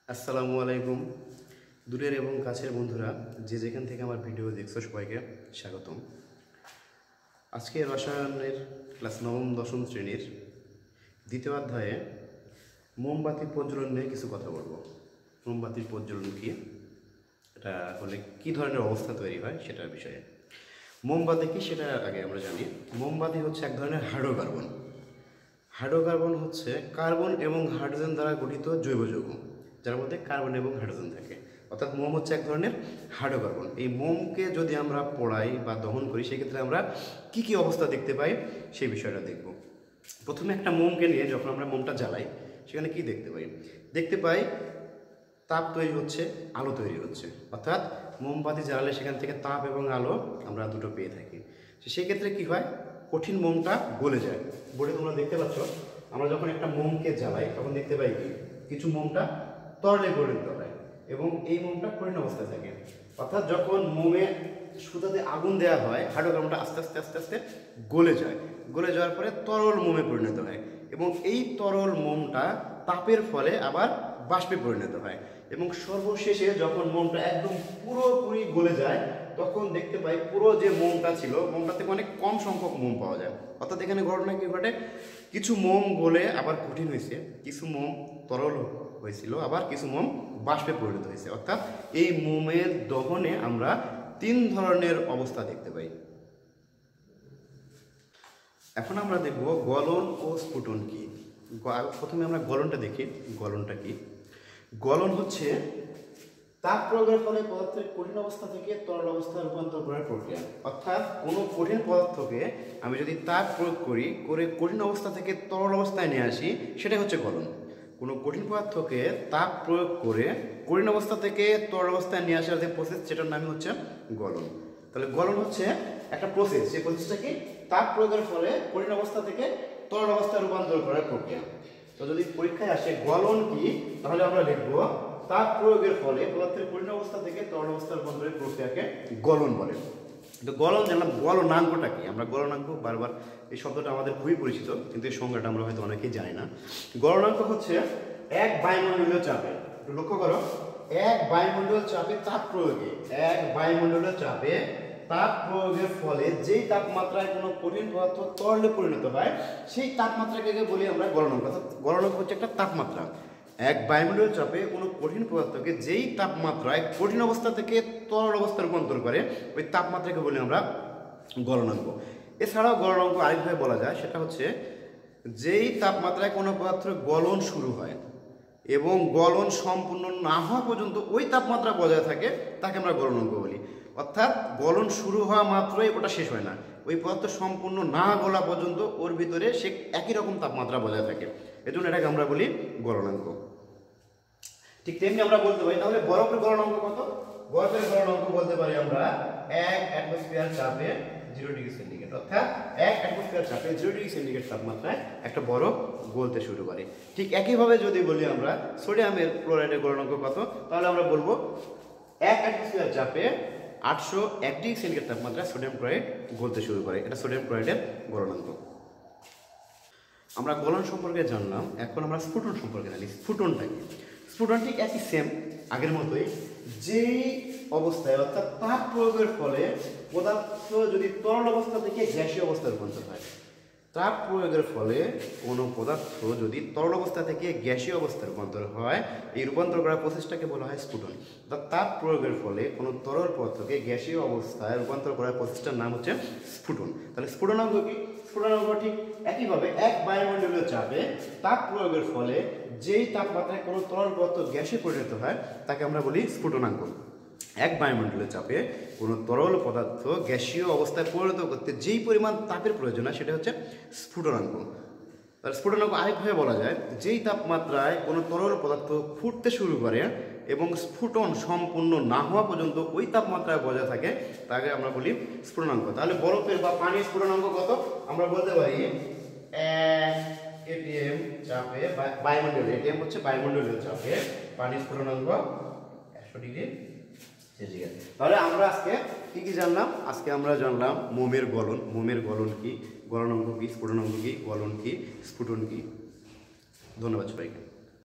আসসালামু আলাইকুম। দূরের এবং কাছের বন্ধুরা যে যেখান থেকে আমার ভিডিও দেখছো সবাইকে স্বাগতম। আজকে রসায়নের ক্লাস নবম দশম শ্রেণীর দ্বিতীয় অধ্যায়ে মোমবাতি প্রজ্বলন নিয়ে কিছু কথা বলবো। মোমবাতির প্রজ্বলন কি, এটা হলে কী ধরনের অবস্থা তৈরি হয় সেটার বিষয়ে। মোমবাতি কি সেটা আগে আমরা জানি। মোমবাতি হচ্ছে এক ধরনের হাইড্রোকার্বন। হাইড্রোকার্বন হচ্ছে কার্বন এবং হাইড্রোজেন দ্বারা গঠিত জৈব যৌগ, যার মধ্যে কার্বন এবং হাইড্রোজেন থাকে। অর্থাৎ মোম হচ্ছে এক ধরনের হাইড্রোকার্বন। এই মোমকে যদি আমরা পোড়াই বা দহন করি সেক্ষেত্রে আমরা কি কি অবস্থা দেখতে পাই সেই বিষয়টা দেখব। প্রথমে একটা মোমকে নিয়ে যখন আমরা মোমটা জ্বালাই সেখানে কি দেখতে পাই তাপ তৈরি হচ্ছে, আলো তৈরি হচ্ছে। অর্থাৎ মোমবাতি জ্বালালে সেখান থেকে তাপ এবং আলো আমরা দুটো পেয়ে থাকি। সেক্ষেত্রে কি হয়, কঠিন মোমটা গলে যায়। বোর্ডে তোমরা দেখতে পাচ্ছ, আমরা যখন একটা মোমকে জ্বালাই তখন দেখতে পাই কি কিছু মোমটা তরলে পরিণত হয় এবং এই মোমটা কঠিন অবস্থায় থাকে। অর্থাৎ যখন মোমে সুতাতে আগুন দেওয়া হয় হাইড্রোকার্বনটা আস্তে আস্তে আস্তে আস্তে গলে যায়। গলে যাওয়ার পরে তরল মোমে পরিণত হয় এবং এই তরল মোমটা তাপের ফলে আবার বাষ্পে পরিণত হয় এবং সর্বশেষে যখন মোমটা একদম পুরোপুরি গলে যায় তখন দেখতে পাই পুরো যে মোমটা ছিল মোমটা থেকে অনেক কম সংখ্যক মোম পাওয়া যায়। অর্থাৎ এখানে ঘটনা কি ঘটে, কিছু মোম গলে আবার কঠিন হয়েছে, কিছু মোম তরল হয়েছিল, আবার কিছু মোম বাষ্পে পরিণত হয়েছে। অর্থাৎ এই মোমের দহনে আমরা তিন ধরনের অবস্থা দেখতে পাই। এখন আমরা দেখব গলন ও স্ফুটন কি। প্রথমে আমরা গলনটা দেখি। গলনটা কি? গলন হচ্ছে তাপ প্রয়োগের ফলে পদার্থের কঠিন অবস্থা থেকে তরল অবস্থায় রূপান্তর করার প্রক্রিয়া। অর্থাৎ কোনো কঠিন পদার্থকে আমি যদি তাপ প্রয়োগ করে কঠিন অবস্থা থেকে তরল অবস্থায় নিয়ে আসি সেটাই হচ্ছে গলন। কোনো কঠিন পদার্থকে তাপ প্রয়োগ করে কঠিন অবস্থা থেকে তরল অবস্থায় নিয়ে আসার যে প্রসেস সেটার নামই হচ্ছে গলন। তাহলে গলন হচ্ছে একটা প্রসেস, সেই প্রসেসটা কি তাপ প্রয়োগের ফলে কঠিন অবস্থা থেকে তরল অবস্থায় রূপান্তর করার প্রক্রিয়া। তো যদি পরীক্ষায় আসে গলন কি, তাহলে আমরা লিখব তাপ প্রয়োগের ফলে পদার্থের কঠিন অবস্থা থেকে তরল অবস্থায় রূপান্তরের প্রক্রিয়াকে গলন বলে। তো গলন জানলাম, গলনাঙ্কটা কি? আমরা গলনাঙ্ক বারবার এই শব্দটা আমাদের খুবই পরিচিত, কিন্তু এই সংজ্ঞাটা আমরা হয়তো অনেকেই জানি না। গলনাঙ্ক হচ্ছে এক বায়ুমণ্ডলীয় চাপে, একটু লক্ষ্য করো, এক বায়ুমণ্ডলীয় চাপে তাপ প্রয়োগে, এক বায়ুমণ্ডলীয় চাপে তাপ প্রয়োগের ফলে যেই তাপমাত্রায় কোনো কঠিন পদার্থ তরলে পরিণত হয় সেই তাপমাত্রাকে বলি আমরা গলনাঙ্ক। অর্থাৎ গলনাঙ্ক হচ্ছে একটা তাপমাত্রা। এক বায়ুমণ্ডলীয় চাপে কোনো কঠিন পদার্থকে যেই তাপমাত্রায় কঠিন অবস্থা থেকে তরল অবস্থা রূপান্তর করে ওই তাপমাত্রাকে বলি আমরা গলনাঙ্ক। এছাড়াও গলনাঙ্ক আরেকভাবে বলা যায়, সেটা হচ্ছে যেই তাপমাত্রায় কোনো পদার্থের গলন শুরু হয় এবং গলন সম্পূর্ণ না হওয়া পর্যন্ত ওই তাপমাত্রা বজায় থাকে তাকে আমরা গলনাঙ্ক বলি। অর্থাৎ গলন শুরু হওয়া মাত্রই ওটা শেষ হয় না, ওই পদার্থ সম্পূর্ণ না গলা পর্যন্ত ওর ভিতরে সে একই রকম তাপমাত্রা বজায় থাকে, এজন্য এটাকে আমরা বলি গলনাঙ্ক। ঠিক তেমনি আমরা বলতে পারি, তাহলে বরফের গলনাঙ্ক কত? বরফের গলনাঙ্ক বলতে পারি আমরা 1 অ্যাটমসফিয়ার চাপে 0 ডিগ্রি সেন্টিগ্রেড। অর্থাৎ 1 অ্যাটমসফিয়ার চাপে 0 ডিগ্রি সেন্টিগ্রেড তাপমাত্রায় একটা বরফ গলতে শুরু করে। ঠিক একইভাবে যদি বলি আমরা সোডিয়ামের ক্লোরাইডের গলনাঙ্ক কত, তাহলে আমরা বলবো 1 অ্যাটমসফিয়ার চাপে 801 ডিগ্রি সেন্টিগ্রেড তাপমাত্রায় সোডিয়াম ক্লোরাইড গলতে শুরু করে। এটা সোডিয়াম ক্লোরাইডের গলনাঙ্ক। আমরা গলন সম্পর্কে জানলাম, এখন আমরা স্ফুটন সম্পর্কে জানি। স্ফুটনটা কি? স্ফুটন ঠিক একই সেম আগের মতোই, যেই অবস্থায় অর্থাৎ তাপ প্রয়োগের ফলে পদার্থ যদি তরল অবস্থা থেকে গ্যাসীয় অবস্থায় রূপান্তর হয়। তাপ প্রয়োগের ফলে কোনো পদার্থ যদি তরল অবস্থা থেকে গ্যাসীয় অবস্থায় রূপান্তর হয়, এই রূপান্তর করার প্রসেসটাকে বলা হয় স্ফুটন। অর্থাৎ তাপ প্রয়োগের ফলে কোনো তরল পদার্থকে গ্যাসীয় অবস্থায় রূপান্তর করার প্রসেসটার নাম হচ্ছে স্ফুটন। তাহলে স্ফুটনাঙ্ক কি? স্ফুটনাঙ্ক ঠিক একইভাবে এক বায়ুমণ্ডলীয় চাপে তাপ প্রয়োগের ফলে যেই তাপমাত্রায় কোনো তরল পদার্থ গ্যাসে পরিণত হয় তাকে আমরা বলি স্ফুটনাঙ্ক। এক বায়ুমণ্ডলীয় চাপে কোনো তরল পদার্থ গ্যাসীয় অবস্থায় পরিণত করতে যেই পরিমাণ তাপের প্রয়োজন হয় সেটা হচ্ছে স্ফুটনাঙ্ক। তার স্ফুটনাঙ্ক আরেকভাবে বলা যায়, যেই তাপমাত্রায় কোনো তরল পদার্থ ফুটতে শুরু করে এবং স্ফুটন সম্পূর্ণ না হওয়া পর্যন্ত ওই তাপমাত্রায় বজায় থাকে তাকে আমরা বলি স্ফুটনাঙ্ক। তাহলে বরফের বা পানির স্ফুটনাঙ্ক কত? আমরা বলতে পারি 1 atm চাপে বায়ুমণ্ডলীয়, atm হচ্ছে বায়ুমণ্ডলীয় চাপে পানির স্ফুটনাঙ্ক 100 ডিগ্রি সেন্টিগ্রেড। তাহলে আমরা আজকে কি কি জানলাম? আজকে আমরা জানলাম মোমের গলন। মোমের গলন কি, গলনাঙ্ক কি, স্ফুটনাঙ্ক কি, গলন কি, স্ফুটন কি। ধন্যবাদ সবাইকে।